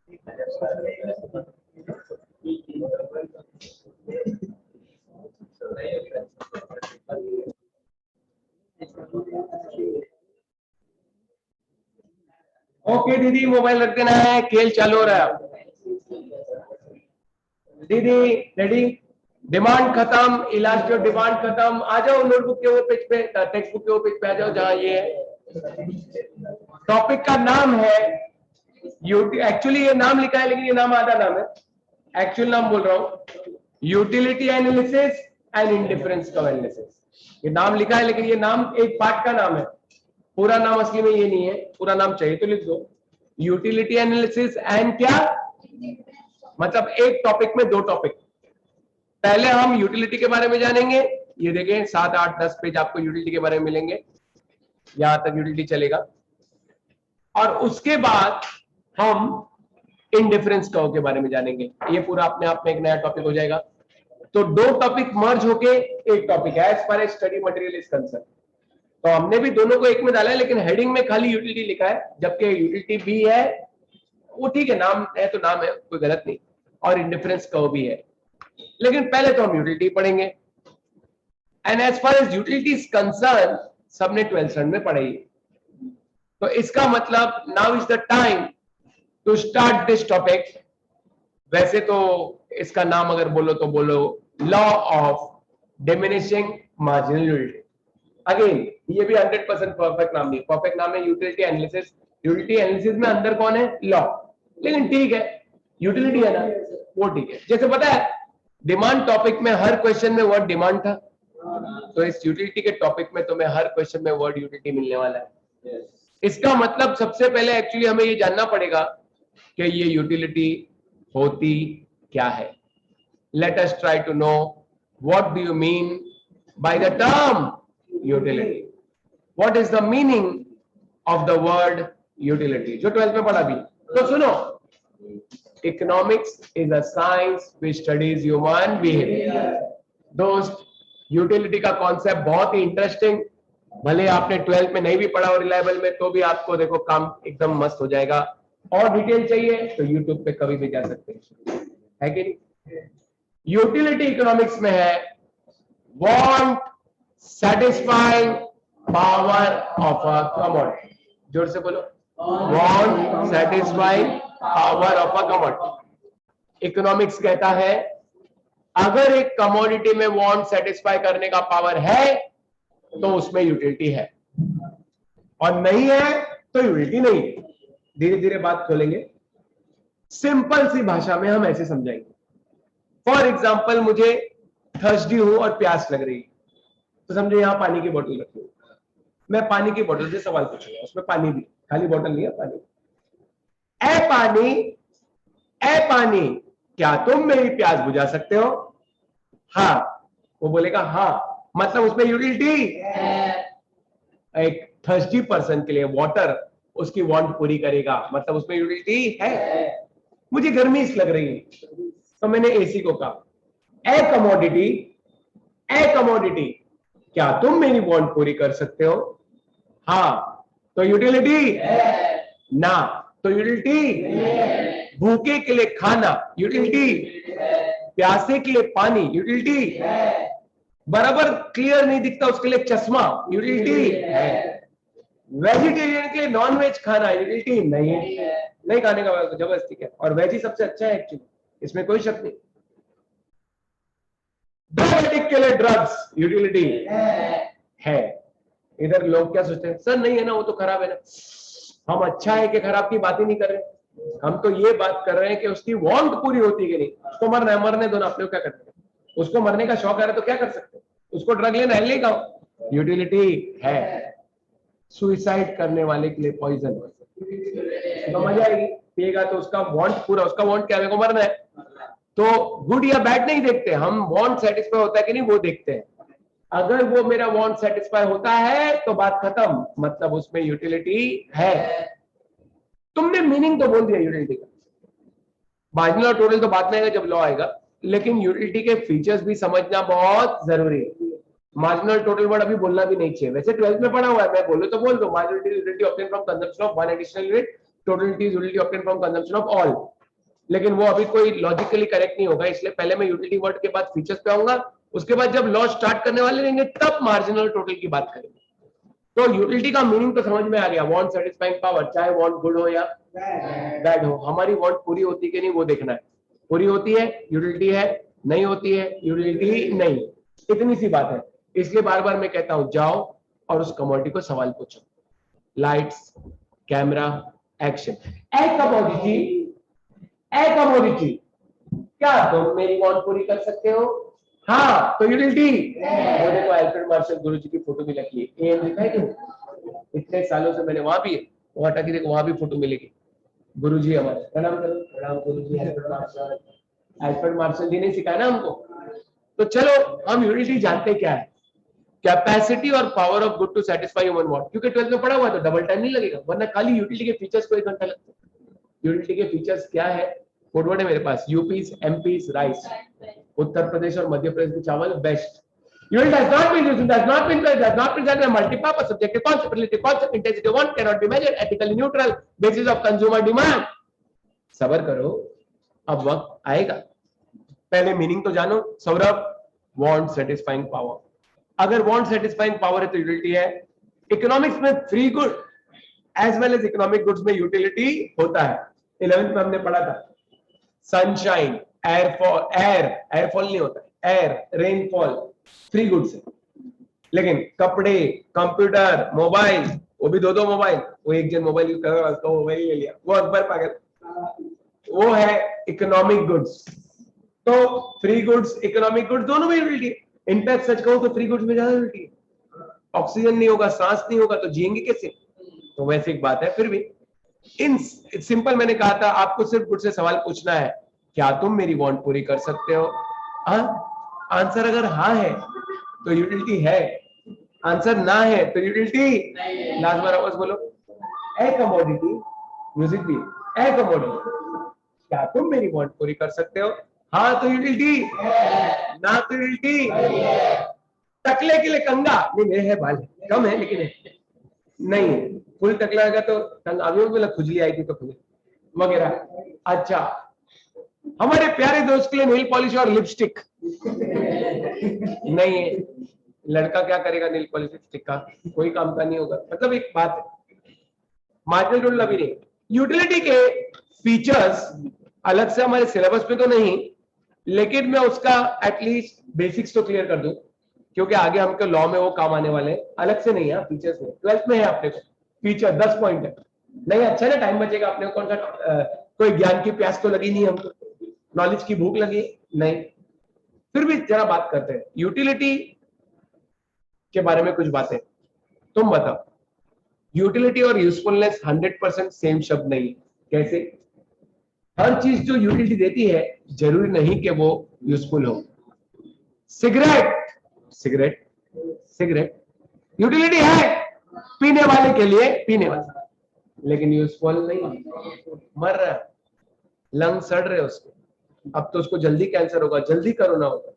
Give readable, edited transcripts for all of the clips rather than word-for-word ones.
Okay दीदी, mobile रख देना है, खेल चालू हो रहा है। दीदी रेडी? डिमांड खत्म, इलाज जो डिमांड खत्म। आ जाओ नोटबुक के वो पेज पे, टेक्स्ट बुक के वो पेज पे आ जाओ जहां ये टॉपिक का नाम है। एक्चुअली ये नाम लिखा है लेकिन ये नाम आधा नाम है, एक्चुअल नाम बोल रहा हूं, utility analysis and indifference curve analysis. ये नाम लिखा है लेकिन ये नाम एक पार्ट का नाम है, पूरा नाम असली में ये नहीं है। पूरा नाम चाहिए तो लिख दो, यूटिलिटी एनालिसिस एंड क्या, मतलब एक टॉपिक में दो टॉपिक। पहले हम यूटिलिटी के बारे में जानेंगे, ये देखें 7, 8, 10 पेज आपको यूटिलिटी के बारे में मिलेंगे, यहां तक यूटिलिटी चलेगा। और उसके बाद हम इंडिफरेंस कर्व के बारे में जानेंगे, ये पूरा अपने आप में एक नया टॉपिक हो जाएगा। तो दो टॉपिक मर्ज होके एक टॉपिक है as far as study material is concern. तो हमने भी दोनों को एक में डाला है लेकिन हेडिंग में खाली यूटिलिटी लिखा है, जबकि यूटिलिटी भी है, वो ठीक है, नाम है तो नाम है, कोई गलत नहीं, और इंडिफरेंस कर्व भी है। लेकिन पहले तो हम यूटिलिटी पढ़ेंगे। And as far as utility is concern, सबने 12th स्टैंडर्ड में पढ़ाई, तो इसका मतलब now is the time to start this topic. वैसे तो इसका नाम अगर बोलो तो बोलो law of diminishing marginal utility. Again ये भी 100% परफेक्ट नाम नहीं, परफेक्ट नाम है यूटिलिटी एनालिसिस। यूटिलिटी एनालिसिस में अंदर कौन है, लॉ, लेकिन ठीक है यूटिलिटी है ना, वो ठीक है। जैसे पता है डिमांड टॉपिक में हर क्वेश्चन में वर्ड डिमांड था, तो इस यूटिलिटी के टॉपिक में तुम्हें हर क्वेश्चन में वर्ड यूटिलिटी मिलने वाला है। इसका मतलब सबसे पहले एक्चुअली हमें ये जानना पड़ेगा कि ये यूटिलिटी होती क्या है। Let us try to know what do you mean by the term utility, what is the meaning of the word utility, जो 12th में पढ़ा भी। तो सुनो, economics is a science which studies human behaviour. दोस्त, यूटिलिटी का concept बहुत ही इंटरेस्टिंग, भले आपने 12th में नहीं भी पढ़ा और रिलायबल में, तो भी आपको देखो काम एकदम मस्त हो जाएगा। और डिटेल चाहिए तो यूट्यूब पे कभी भी जा सकते हैं, है कि नहीं। यूटिलिटी इकोनॉमिक्स में है want satisfying power of a commodity। जोर से बोलो, want satisfying power of a commodity। Economics कहता है अगर एक कमोडिटी में वांट सेटिस्फाई करने का पावर है तो उसमें यूटिलिटी है, और नहीं है तो यूटिलिटी नहीं है। धीरे धीरे बात खोलेंगे, सिंपल सी भाषा में हम ऐसे समझाएंगे। फॉर एग्जाम्पल, मुझे थर्स्टी हूं और प्यास लग रही है, तो समझो यहां पानी की बोतल रखी हुई, मैं पानी की बोतल से सवाल पूछूंगा, उसमें पानी भी, खाली बोतल नहीं है, पानी। ए पानी, ए पानी, क्या तुम मेरी प्यास बुझा सकते हो? हाँ, वो बोलेगा हाँ, मतलब उसमें यूटिलिटी है। एक थर्स्टी पर्सन के लिए वाटर उसकी वांट पूरी करेगा, मतलब उसमें यूटिलिटी है। मुझे गर्मी इस लग रही है तो मैंने एसी को कहा ए कमोडिटी, ए कमोडिटी, क्या तुम मेरी वांट पूरी कर सकते हो? हाँ, तो यूटिलिटी है। ना, तो यूटिलिटी है। भूखे के लिए खाना, यूटिलिटी है। प्यासे के लिए पानी, यूटिलिटी है। बराबर क्लियर नहीं दिखता उसके लिए चश्मा, यूटिलिटी है। वेजिटेरियन के लिए नॉन वेज खाना, यूटिलिटी नहीं है, नहीं खाने का जबरदस्ती है, और वेज ही सबसे अच्छा है एक्चुअली, इसमें कोई शक नहीं। डायबिटिक के लिए ड्रग्स, यूटिलिटी है। इधर लोग क्या सोचते हैं, सर नहीं है ना, वो तो खराब है ना। हम अच्छा है कि खराब की बात ही नहीं कर रहे, हम तो ये बात कर रहे हैं कि उसकी वांट पूरी होती है कि नहीं। उसको मरना है, मरने दो ना, अपने क्या करते हैं, उसको मरने का शौक आ रहा है तो क्या कर सकते हैं, उसको ड्रग लेना है, लेगा, यूटिलिटी है। सुइसाइड करने वाले के लिए पॉइजन, तो मजा आएगी, पिएगा तो उसका वांट पूरा, उसका वांट क्या है, मरना है। तो गुड या बैड नहीं देखते हम, वांट सेटिस्फाई होता है कि नहीं वो देखते हैं। अगर वो मेरा वांट सेटिस्फाई होता है तो बात खत्म, मतलब उसमें यूटिलिटी है। तुमने मीनिंग तो बोल दिया यूटिलिटी का, मार्जिनल और टोटल तो बात में आएगा जब लॉ आएगा, लेकिन यूटिलिटी के फीचर्स भी समझना बहुत जरूरी है। मार्जिनल टोटल वर्ड अभी बोलना भी नहीं चाहिए, वैसे 12th में पढ़ा हुआ है, मैं बोलूं तो बोल दो, marginal utility obtain from consumption of one additional unit, totality is utility obtain from consumption of all. लेकिन वो अभी कोई लॉजिकली करेक्ट नहीं होगा, इसलिए पहले मैं यूटिलिटी वर्ड के बाद फीचर्स पे आऊंगा, उसके बाद जब लॉ स्टार्ट करने वाले रहेंगे तब मार्जिनल टोटल की बात करेंगे। तो यूटिलिटी का मीनिंग तो समझ में आ गया, वांट सेटिस्फाइंग पावर, चाहे वांट गुड हो या बैड हो, हमारी वांट पूरी होती है कि नहीं वो देखना है। पूरी होती है यूटिलिटी है, नहीं होती है यूटिलिटी नहीं, इतनी सी बात है। इसलिए बार बार मैं कहता हूं जाओ और उस कमोडिटी को सवाल पूछो, लाइट्स, कैमरा, एक्शन, ए कमोडिटी, क्या तुम मेरी वांट पूरी कर सकते हो? हाँ तो यूटिलिटी। वो देखो अल्फ्रेड मार्शल गुरुजी की फोटो भी लगी है, एम लिखा है क्यों? इतने सालों से मैंने वहां भी, वो हटा के देखो वहां भी फोटो मिलेगी, गुरुजी हमारे, प्रणाम करो, प्रणाम गुरुजी। अल्फ्रेड मार्शल जी ने सिखाया ना हमको। तो चलो हम यूटिलिटी जानते क्या है, कैपेसिटी और power of good to satisfy human want, क्योंकि 12th में पढ़ा हुआ तो डबल टाइम नहीं लगेगा, वरना खाली यूटिलिटी के फीचर्स को 1 घंटा लगता है। यूटिलिटी के फीचर्स क्या है, कोडवर्ड है मेरे पास, यूपीस, एमपीस राइस, उत्तर प्रदेश और मध्य प्रदेश के चावल best. Unit does not mean using, does not mean does not present a multi-purpose subjective concept, relative concept, intensity one cannot be measured, ethically neutral, basis of consumer demand। सबर करो, अब वक्त आएगा, पहले meaning तो जानो। सौरभ, वांट सेटिस्फाइंग पावर, अगर want satisfying power है तो यूटिलिटी है। इकोनॉमिक्स में free good as well as economic goods में यूटिलिटी होता है, 11th में हमने पढ़ा था। सनशाइन, एयरफॉल, एयरफॉल नहीं होता है, एयर, रेनफॉल फ्री गुड्स है। लेकिन कपड़े, कंप्यूटर, मोबाइल, वो भी दो मोबाइल, वो एक जन मोबाइल यूज कर रहा है तो मोबाइल ले लिया, वो अकबर पागल, वो है इकोनॉमिक गुड्स। तो फ्री गुड्स, इकोनॉमिक गुड्स दोनों में यूटिलिटी है। इनफैक्ट सच कहूं तो फ्री गुड्स में ज्यादा यूटिलिटी है। ऑक्सीजन नहीं होगा, सांस नहीं होगा तो जिएंगे कैसे? तो वैसे एक बात है। फिर भी इन सिंपल मैंने कहा था आपको सिर्फ गुड से सवाल पूछना है, क्या तुम मेरी वांट पूरी कर सकते हो? आंसर अगर हाँ है तो यूटिलिटी है, आंसर ना है तो यूटिलिटी। लास्ट बार आवाज बोलो, ए कमोडिटी, म्यूजिक भी, ए कमोडिटी, क्या तुम मेरी वांट पूरी कर सकते हो? हाँ तो यूटिलिटी, ना तो यूटिलिटी। टकले के लिए कंगा नहीं, मेरे है बाल कम है लेकिन है नहीं, फुल टकला होगा तो अभी बोला खुजली आई थी तो खुले वगैरह। अच्छा, हमारे प्यारे दोस्त के लिए नेल पॉलिश और लिपस्टिक नहीं है, लड़का क्या करेगा नेल पॉलिश लिपस्टिक का, कोई काम का नहीं होगा। मतलब एक बात है, मार्जिनल टोटल अभी नहीं। यूटिलिटी के फीचर्स अलग से हमारे सिलेबस पे तो नहीं, लेकिन मैं उसका एटलीस्ट बेसिक्स तो क्लियर कर दूं, क्योंकि आगे हमको लॉ में वो काम आने वाले हैं, अलग से नहीं है फीचर्स में। 12th में है अपने को फीचर, 10 पॉइंट है। नहीं अच्छा ना, टाइम बचेगा अपने को, कौन सा कोई ज्ञान की प्यास तो लगी नहीं हमको, नॉलेज की भूख लगी नहीं। फिर भी जरा बात करते हैं यूटिलिटी के बारे में, कुछ बातें तुम बताओ। यूटिलिटी और यूजफुलनेस 100% सेम शब्द नहीं। कैसे? हर चीज जो यूटिलिटी देती है जरूरी नहीं कि वो यूजफुल हो। सिगरेट, सिगरेट, सिगरेट यूटिलिटी है पीने वाले के लिए, पीने वाला, लेकिन यूजफुल नहीं। मर रहा है, लंग सड़ रहे उसके, अब तो उसको जल्दी कैंसर होगा, जल्दी कोरोना होगा,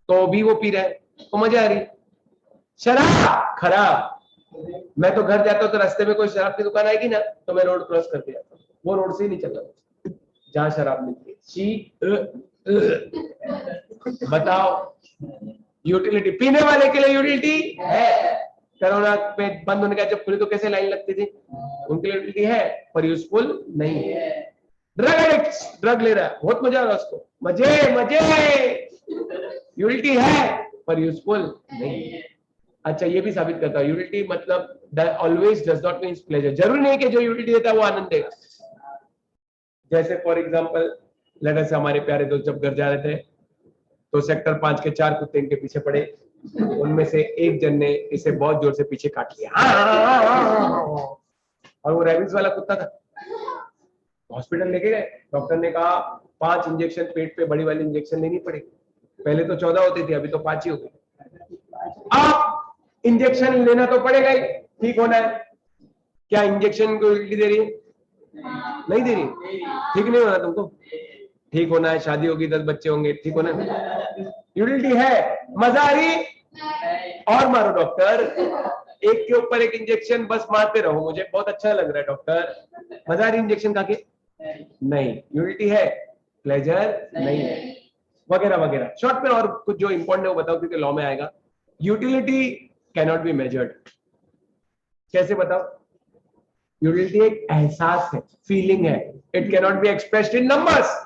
तो भी वो पी रहा है, तो मजा आ रही। शराब खराब, मैं तो घर जाता हूँ तो रास्ते में कोई शराब की दुकान आएगी ना तो मैं रोड क्रॉस करके जाता हूँ, वो रोड से ही नहीं चलता जहां शराब मिलती है। बताओ, यूटिलिटी पीने वाले के लिए यूटिलिटी है। कोरोना में बंद होने का जब खुली तो कैसे लाइन लगती थी, उनके लिए यूटिलिटी है पर यूजफुल नहीं है। ड्रग एडिक्ट, ड्रग ले रहा है, बहुत मजा आ रहा है उसको, मजे मजे, यूटिलिटी है पर यूजफुल नहीं है। अच्छा, ये भी साबित करता है यूटिलिटी मतलब always does not mean pleasure, जरूरी नहीं कि जो यूटिलिटी देता है वो आनंद देगा। जैसे फॉर एग्जांपल लेट अस से हमारे प्यारे दोस्त जब घर जा रहे थे तो सेक्टर 5 के 4 कुत्ते इनके पीछे पड़े, उनमें से एक जन ने इसे बहुत जोर से पीछे काट लिया और वो रेबिस वाला कुत्ता था। हॉस्पिटल लेके गए, डॉक्टर ने कहा 5 इंजेक्शन पेट पे बड़ी वाली इंजेक्शन लेनी पड़ेगी, पहले तो 14 होती थी, अभी तो 5 ही हो गई। अब इंजेक्शन लेना तो पड़ेगा ही, ठीक होना है। क्या इंजेक्शन को उल्टी दे रही है? नहीं दे रही, ठीक नहीं होना तुमको, ठीक होना है, शादी होगी, 10 बच्चे होंगे, ठीक होना है। यूटिलिटी है, मजा आ रही और मारो डॉक्टर, एक के ऊपर एक इंजेक्शन बस मारते रहो, मुझे बहुत अच्छा लग रहा है डॉक्टर, मजा आ रही इंजेक्शन खा के। नहीं। यूटिलिटी है, प्लेजर नहीं है, वगैरह वगैरह। शॉर्ट में और कुछ जो इंपॉर्टेंट है वो बताओ, क्योंकि लॉ में आएगा। Utility can not be measured. कैसे बताओ? यूटिलिटी एक एहसास है, फीलिंग है। It can not be expressed in numbers.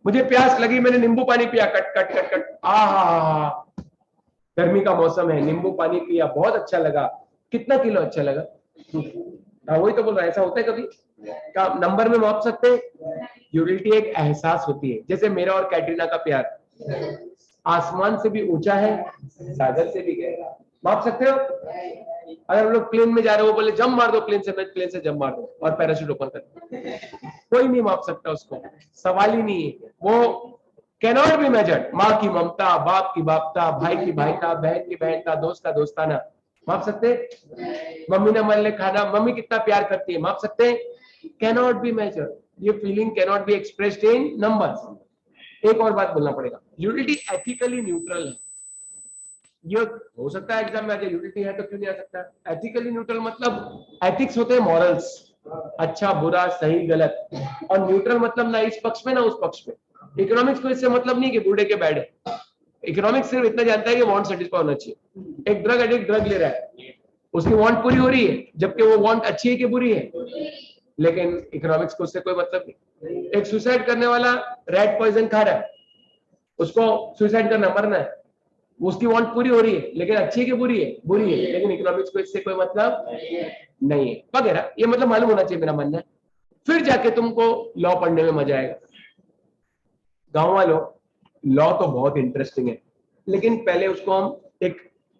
मुझे प्यास लगी, मैंने नींबू पानी पिया, कट कट कट कट, आहा, गर्मी का मौसम है, नींबू पानी पिया, बहुत अच्छा लगा। कितना किलो अच्छा लगा? हाँ, वही तो बोल रहा है। ऐसा होता है कभी? क्या नंबर में माप सकते हैं? यूटिलिटी एक एहसास होती है। जैसे मेरा और कैटरीना का प्यार आसमान से भी ऊंचा है, सागर से भी गहरा। माप सकते हो? अगर हम लोग प्लेन में जा रहे हो, बोले जंप मार दो प्लेन से, मैं प्लेन से जंप मार दो और पैराशूट ओपन कर दो, कोई नहीं माप सकता उसको। सवाल ही नहीं है वो। Cannot be measured. माँ की ममता, बाप की बापता, भाई की भाईता, बहन की बहनता, दोस्त का दोस्ताना, माप सकते? मम्मी ने मन ले खाना, मम्मी कितना प्यार करती है, माप सकते हैं? Cannot be measured. ये feeling cannot be expressed in numbers. एक और बात बोलना पड़ेगा, यूटिलिटी एथिकली न्यूट्रल है। ये हो सकता है एग्जाम में आ जाए, यूटिलिटी है तो क्यों नहीं आ सकता? एथिकली न्यूट्रल मतलब एथिक्स होते हैं मॉरल्स, अच्छा बुरा सही गलत, और न्यूट्रल मतलब ना इस पक्ष में ना उस पक्ष में। इकोनॉमिक्स को इससे मतलब नहीं कि बूढ़े के बैड है। इकोनॉमिक्स सिर्फ इतना जानता है कि वांट सेटिस्फाई होना चाहिए। एक ड्रग एडिक्ट ड्रग ले रहा है, उसकी वांट पूरी हो रही है, जबकि वो वांट अच्छी है कि बुरी है, लेकिन इकोनॉमिक्स को उससे कोई मतलब नहीं। एक सुसाइड करने वाला रेड पॉइजन खा रहा है, उसको सुसाइड करना, मरना है, उसकी वांट पूरी हो रही है, लेकिन अच्छी है कि बुरी है? बुरी है, लेकिन इकोनॉमिक्स को इससे कोई मतलब नहीं है, वगैरह। ये मतलब मालूम होना चाहिए, मेरा मानना है। फिर जाके तुमको लॉ पढ़ने में मजा आएगा। गांव वालों, लॉ तो बहुत इंटरेस्टिंग है, लेकिन पहले उसको हम एक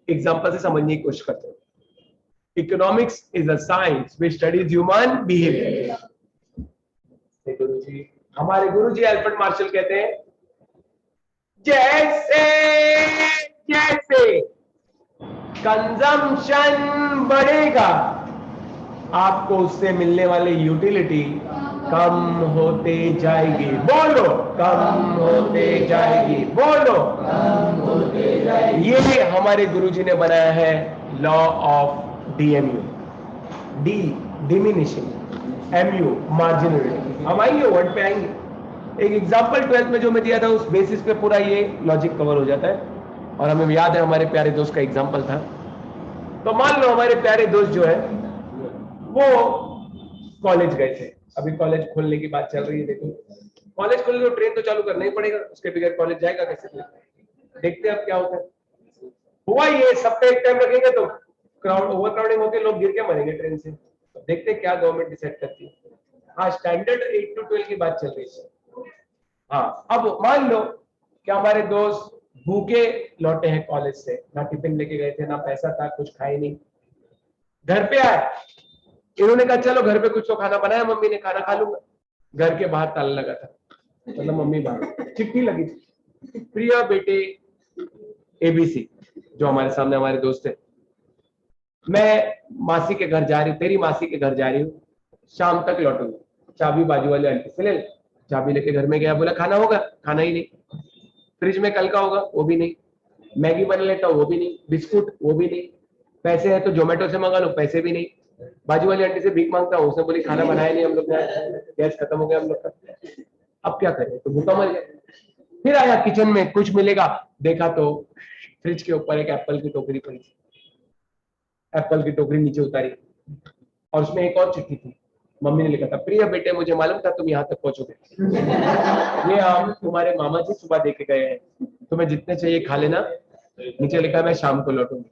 एग्जांपल से समझने की कोशिश करते हैं। Economics is a science which studies human behaviour. गुरुजी, हमारे गुरुजी अल्फ्रेड मार्शल कहते हैं, जैसे जैसे कंजम्पशन बढ़ेगा, आपको उससे मिलने वाली यूटिलिटी कम होते जाएगी। बोलो, कम होते जाएगी। बोलो, कम होते जाएगी। ये हमारे गुरुजी ने बनाया है law of DMU. D diminishing, MU marginality. हम आएंगे, वर्ड पे आएंगे। एक एग्जांपल 12th में जो मैं दिया था, उस बेसिस पे पूरा ये लॉजिक कवर हो जाता है। और हमें याद है हमारे प्यारे दोस्त का एग्जांपल था। तो मान लो हमारे प्यारे दोस्त जो है वो कॉलेज गए थे। अभी कॉलेज खोलने की बात चल रही है। देखो, कॉलेज खोलने तो ट्रेन तो चालू करना ही पड़ेगा, उसके बगैर कॉलेज जाएगा कैसे? देखते हैं अब क्या होता है। हुआ ये, सब पे एक टाइम रखेंगे तो क्राउड ओवर क्राउडिंग होकर लोग गिर के मरेंगे ट्रेन से। तो देखते हैं क्या गवर्नमेंट डिसाइड करती है। हाँ, स्टैंडर्ड 8 to 12 की बात चल रही है। हाँ, अब मान लो कि हमारे दोस्त भूखे लौटे हैं कॉलेज से, ना टिफिन लेके गए थे, ना पैसा था, कुछ खाए नहीं। घर पे आए, इन्होंने कहा चलो घर पे कुछ तो खाना बनाया, मम्मी ने, खाना खा लूंगा। घर के बाहर ताला लगा था, मतलब मम्मी बाहर चिट्ठी लगी थी, प्रिया बेटे एबीसी, जो हमारे सामने हमारे दोस्त है, मैं मासी के घर जा रही हूँ, तेरी मासी के घर जा रही हूँ, शाम तक लौटूंगा। चाबी बाजू वाले आंटी से ले, चाबी लेके घर में गया, बोला खाना होगा, खाना ही नहीं। फ्रिज में कल का होगा, वो भी नहीं। मैगी बना लेता हूँ, वो भी नहीं। बिस्कुट, वो भी नहीं। पैसे है तो जोमेटो से मंगा लो, पैसे भी नहीं। बाजू वाली आंटी से भीख मांगता हूँ, उसने बोली खाना बनाया नहीं हम लोग ने, गैस खत्म हो गया हम लोग का। अब क्या करें, तो भूखा मर गया। फिर आया किचन में, कुछ मिलेगा, देखा तो फ्रिज के ऊपर एक एप्पल की टोकरी पड़ी थी। एप्पल की टोकरी नीचे उतारी और उसमें एक और चिट्ठी थी। मम्मी ने लिखा था, प्रिय बेटे मुझे मालूम था तुम यहाँ तक पहुंचोगे। ये आम तुम्हारे मामा जी सुबह दे के गए हैं, तुम्हें जितने चाहिए खा लेना। नीचे लिखा मैं शाम को लौटूंगी।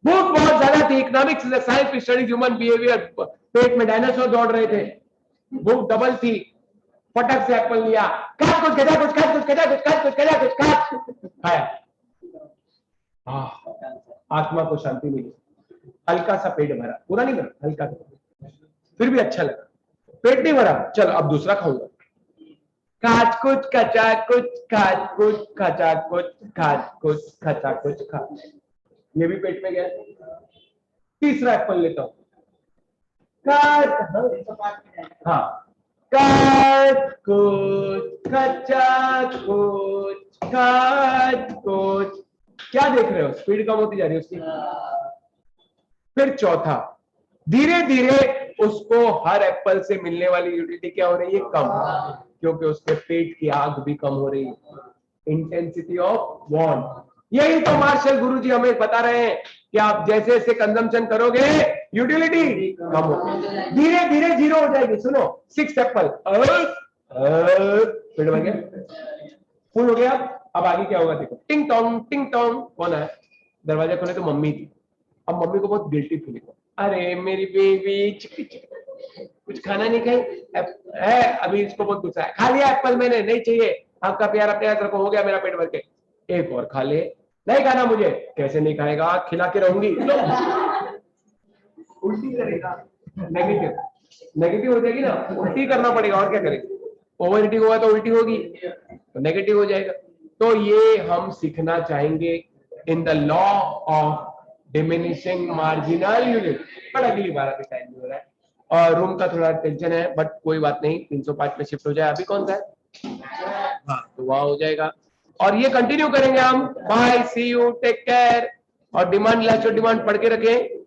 भूख बहुत ज्यादा थी। Economics is a science which studies human behaviour. पेट में डायनासोर दौड़ रहे थे, भूख डबल थी। फटक से एप्पल लिया, काट कुछ गजा कुछ, काट कुछ गजा कुछ, काट कुछ गजा कुछ, काट खाया। आत्मा को शांति मिली, हल्का सा पेट भरा, पूरा नहीं भरा, हल्का सा, फिर भी अच्छा लगा। पेट नहीं भरा, चलो अब दूसरा खाऊंगा। काट कुछ कचा कुछ, काट कुछ खचा कुछ, काट कुछ खचा कुछ, खा, ये भी पेट में गया। तीसरा एप्पल लेता हूं, काट, हाँ, काट कुछ खचा कुछ, काट कुछ। क्या देख रहे हो, स्पीड कम होती जा रही है उसकी। फिर चौथा, धीरे धीरे उसको हर एप्पल से मिलने वाली यूटिलिटी क्या हो रही है, कम, क्योंकि उसके पेट की आग भी कम हो रही है, इंटेंसिटी ऑफ वांट। यही तो मार्शल गुरुजी हमें बता रहे हैं कि आप जैसे जैसे कंजम्पशन करोगे यूटिलिटी कम हो, धीरे धीरे जीरो हो जाएगी। सुनो, 6 एप्पल पेट भर गया, फुल हो गया। अब आगे क्या होगा देखो, टिंग टोंग, कौन है? दरवाजा खोले तो मम्मी थी। अब मम्मी को बहुत गिल्टी फीलिंग हो, अरे मेरी बेबी कुछ खाना नहीं खाई है, अभी इसको बहुत गुस्सा है, खा लिया एप्पल मैंने, नहीं चाहिए, आपका प्यारा प्यार रखो, हो गया मेरा पेट भर के, एक और खा ले, नहीं खाना मुझे, कैसे नहीं खाएगा, खिला के रहूंगी, उल्टी करेगा, नेगेटिव हो जाएगी ना, उल्टी करना पड़ेगा, और क्या करेगी, ओवर ईटिंग होगा तो उल्टी होगी, तो नेगेटिव हो जाएगा। तो ये हम सीखना चाहेंगे in the law of diminishing marginal unit. पर अगली बार, अभी टाइम नहीं हो रहा है और रूम का थोड़ा टेंशन है, बट कोई बात नहीं, 305 में शिफ्ट हो जाए। अभी कौन सा है? हाँ, तो वहां हो जाएगा और ये कंटिन्यू करेंगे हम। Bye, see you, take care. और डिमांड, लास्ट डिमांड पढ़ के रखें।